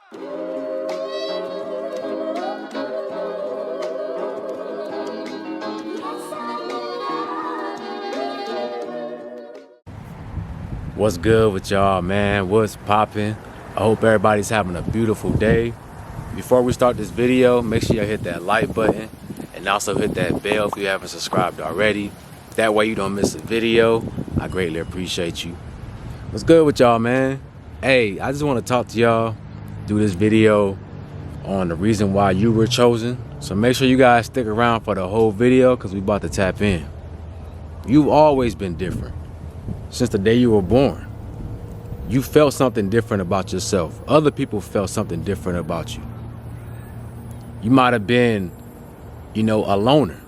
What's good with y'all, man? What's poppin'? I hope everybody's having a beautiful day. Before we start this video, make sure you hit that like button and also hit that bell if you haven't subscribed already. That way you don't miss a video. I greatly appreciate you. What's good with y'all, man? Hey, I just want to talk to y'all, do this video on the reason why you were chosen. So make sure you guys stick around for the whole video because we about to tap in. You've always been different. Since the day you were born, you felt something different about yourself. Other people felt something different about you. You might have been, a loner.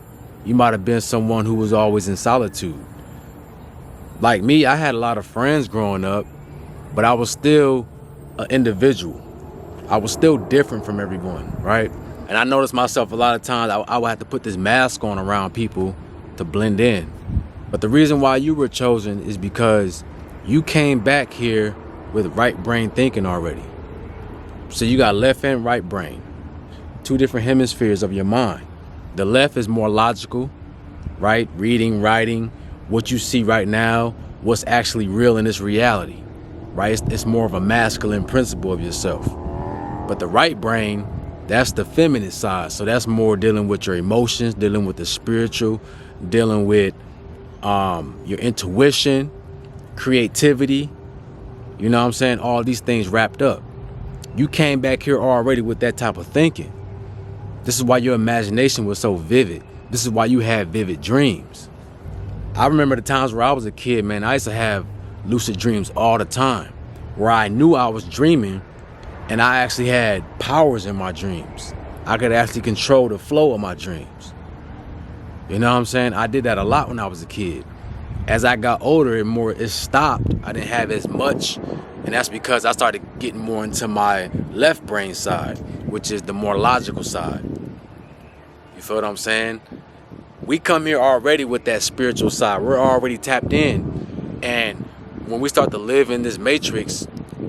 You might have been someone who was always in solitude. Like me, I had a lot of friends growing up, but I was still an individual. I was still different from everyone, right? And I noticed myself a lot of times I would have to put this mask on around people to blend in. But the reason why you were chosen is because you came back here with right brain thinking already. So you got left and right brain, two different hemispheres of your mind. The left is more logical, right? Reading, writing, what you see right now, what's actually real in this reality, right? It's more of a masculine principle of yourself. But the right brain, that's the feminine side. So that's more dealing with your emotions, dealing with the spiritual, dealing with your intuition, creativity, you know what I'm saying? All these things wrapped up. You came back here already with that type of thinking. This is why your imagination was so vivid. This is why you had vivid dreams. I remember the times where I was a kid, man, I used to have lucid dreams all the time, where I knew I was dreaming and I actually had powers in my dreams. I could actually control the flow of my dreams. You know what I'm saying? I did that a lot when I was a kid. As I got older, it stopped. I didn't have as much. And that's because I started getting more into my left brain side, which is the more logical side. You feel what I'm saying? We come here already with that spiritual side. We're already tapped in. And when we start to live in this matrix,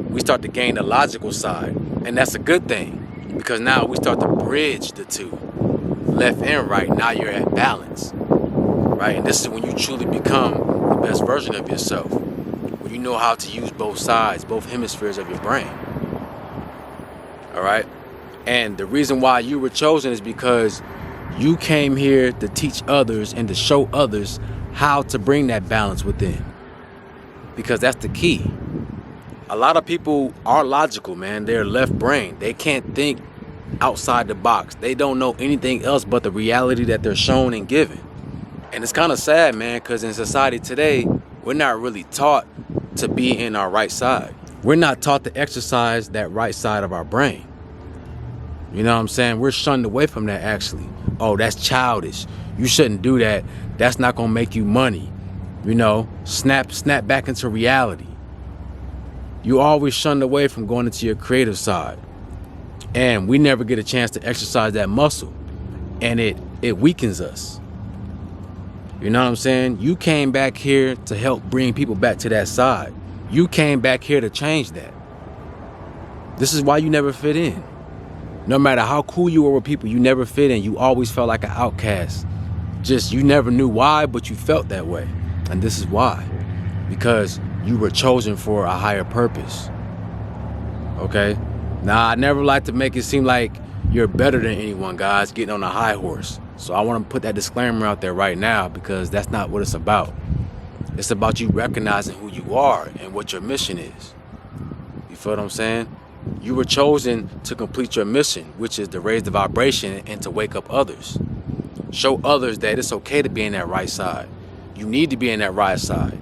we start to gain the logical side. And that's a good thing, because now we start to bridge the two. Left and right, now you're at balance, right? And this is when you truly become the best version of yourself, when you know how to use both sides, both hemispheres of your brain. All right? And the reason why you were chosen is because you came here to teach others and to show others how to bring that balance within, because that's the key. A lot of people are logical, man. They're left brain. They can't think outside the box. They don't know anything else but the reality that they're shown and given. And it's kind of sad, man, because in society today, we're not really taught to be in our right side. We're not taught to exercise that right side of our brain. You know what I'm saying? We're shunned away from that, actually. Oh, that's childish. You shouldn't do that. That's not going to make you money. Snap back into reality. You always shunned away from going into your creative side. And we never get a chance to exercise that muscle. And it weakens us. You know what I'm saying? You came back here to help bring people back to that side. You came back here to change that. This is why you never fit in. No matter how cool you were with people, you never fit in. You always felt like an outcast. You never knew why, but you felt that way. And this is why. Because you were chosen for a higher purpose. Okay? Now, I never like to make it seem like you're better than anyone, guys, getting on a high horse. So I want to put that disclaimer out there right now, because that's not what it's about. It's about you recognizing who you are and what your mission is. You feel what I'm saying? You were chosen to complete your mission, which is to raise the vibration and to wake up others. Show others that it's okay to be in that right side. You need to be in that right side.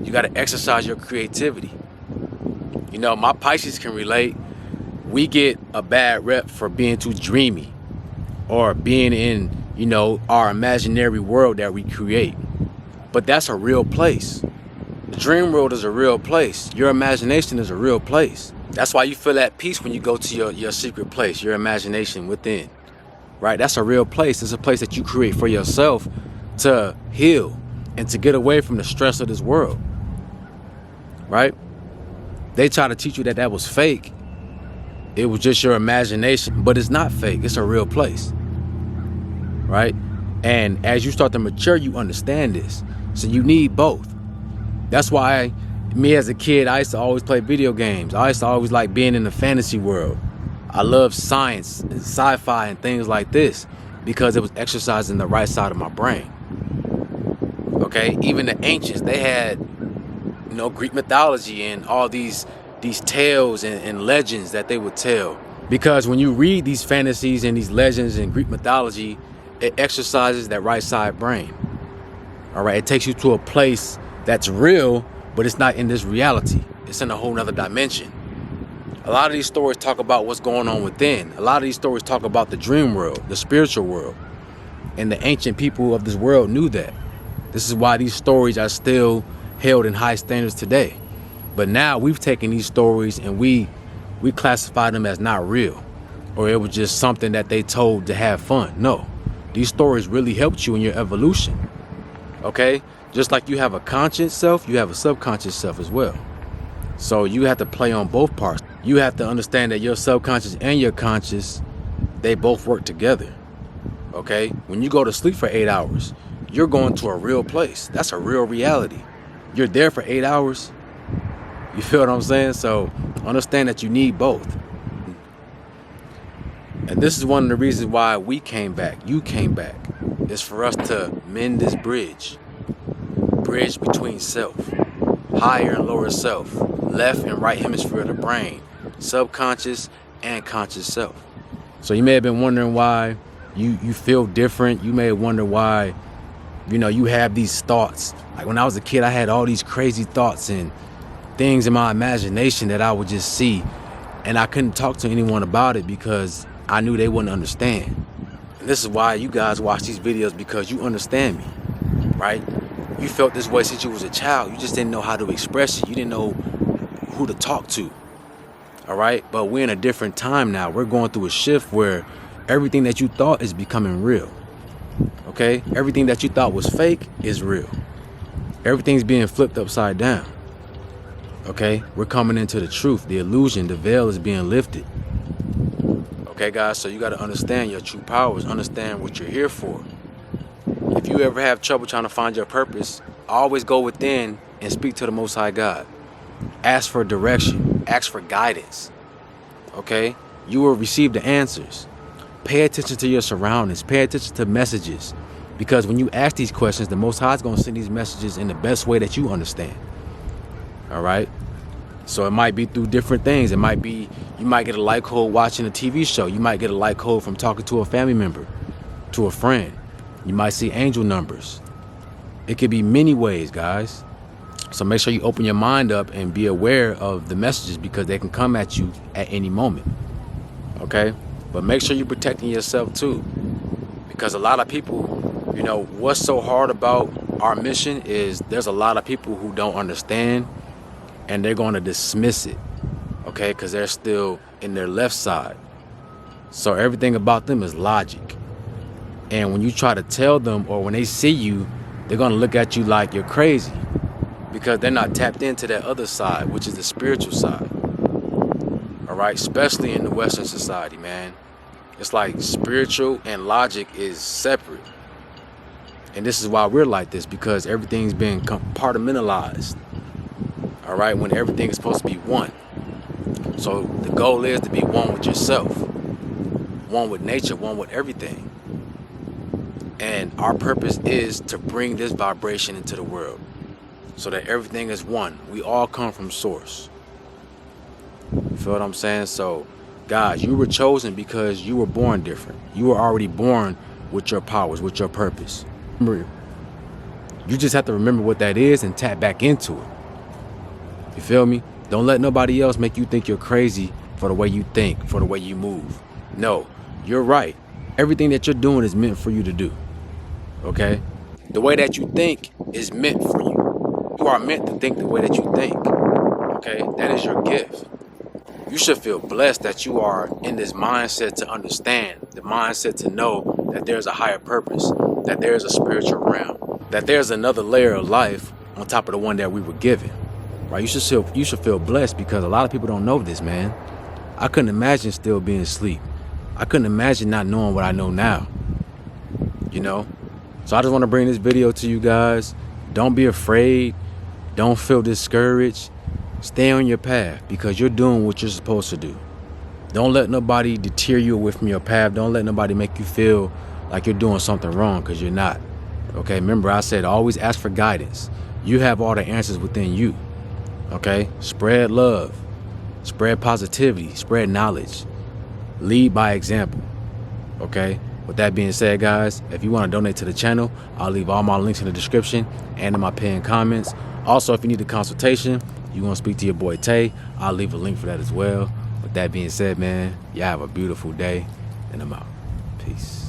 You got to exercise your creativity. My Pisces can relate. We get a bad rep for being too dreamy or being in, our imaginary world that we create. But that's a real place. The dream world is a real place. Your imagination is a real place. That's why you feel at peace when you go to your secret place, your imagination within, right? That's a real place. It's a place that you create for yourself to heal and to get away from the stress of this world, right? They try to teach you that was fake. It was just your imagination, but it's not fake. It's a real place, right? And as you start to mature, you understand this. So you need both. That's why me as a kid, I used to always play video games. I used to always like being in the fantasy world. I love science and sci-fi and things like this because it was exercising the right side of my brain. Okay, even the ancients, they had, Greek mythology and all these tales and legends that they would tell. Because when you read these fantasies and these legends and Greek mythology, it exercises that right side brain. All right, it takes you to a place that's real, but it's not in this reality. It's in a whole nother dimension. A lot of these stories talk about what's going on within. A lot of these stories talk about the dream world, the spiritual world. And the ancient people of this world knew that. This is why these stories are still held in high standards today. But now we've taken these stories and we classify them as not real, or it was just something that they told to have fun. No, these stories really helped you in your evolution. Okay, just like you have a conscious self, you have a subconscious self as well. So you have to play on both parts. You have to understand that your subconscious and your conscious, they both work together. Okay, when you go to sleep for 8 hours, you're going to a real place. That's a real reality. You're there for 8 hours. You feel what I'm saying? So understand that you need both. And this is one of the reasons why we came back. You came back. It's for us to mend this bridge between self, higher and lower self, left and right hemisphere of the brain, subconscious and conscious self. So you may have been wondering why you feel different. You may wonder why, you have these thoughts. Like when I was a kid, I had all these crazy thoughts and things in my imagination that I would just see, and I couldn't talk to anyone about it because I knew they wouldn't understand. And this is why you guys watch these videos, because you understand me, right? You felt this way since you was a child. You just didn't know how to express it. You didn't know who to talk to, all right? But we're in a different time now. We're going through a shift where everything that you thought is becoming real, okay? Everything that you thought was fake is real. Everything's being flipped upside down. Okay, we're coming into the truth, the illusion, the veil is being lifted. Okay, guys, so you got to understand your true powers, understand what you're here for. If you ever have trouble trying to find your purpose, always go within and speak to the Most High God. Ask for direction, ask for guidance. Okay, you will receive the answers. Pay attention to your surroundings, pay attention to messages, because when you ask these questions, the Most High is going to send these messages in the best way that you understand. All right, so it might be through different things. It might be you might get a light code watching a TV show. You might get a light code from talking to a family member, to a friend. You might see angel numbers. It could be many ways, guys. So make sure you open your mind up and be aware of the messages, because they can come at you at any moment. Okay, but make sure you're protecting yourself too, because a lot of people, what's so hard about our mission is there's a lot of people who don't understand. And they're going to dismiss it, okay, because they're still in their left side. So everything about them is logic. And when you try to tell them, or when they see you, they're going to look at you like you're crazy, because they're not tapped into that other side, which is the spiritual side. All right, especially in the Western society, man. It's like spiritual and logic is separate. And this is why we're like this, because everything's been compartmentalized. All right, when everything is supposed to be one. So the goal is to be one with yourself, one with nature, one with everything. And our purpose is to bring this vibration into the world so that everything is one. We all come from source. You feel what I'm saying? So, guys, you were chosen because you were born different. You were already born with your powers, with your purpose. Remember, you just have to remember what that is and tap back into it. You feel me? Don't let nobody else make you think you're crazy for the way you think, for the way you move. No, you're right. Everything that you're doing is meant for you to do. Okay? The way that you think is meant for you. You are meant to think the way that you think. Okay? That is your gift. You should feel blessed that you are in this mindset to understand, the mindset to know that there's a higher purpose, that there's a spiritual realm, that there's another layer of life on top of the one that we were given. Right? You should feel blessed, because a lot of people don't know this, man. I couldn't imagine still being asleep. I couldn't imagine not knowing what I know now, you know? So I just want to bring this video to you guys. Don't be afraid. Don't feel discouraged. Stay on your path because you're doing what you're supposed to do. Don't let nobody deter you away from your path. Don't let nobody make you feel like you're doing something wrong, because you're not. Okay, remember I said always ask for guidance. You have all the answers within you. Okay, spread love, spread positivity, spread knowledge, lead by example. Okay, with that being said, guys, if you want to donate to the channel, I'll leave all my links in the description and in my pinned comments. Also, if you need a consultation, you want to speak to your boy Tay, I'll leave a link for that as well. With that being said, man, y'all have a beautiful day, and I'm out. Peace.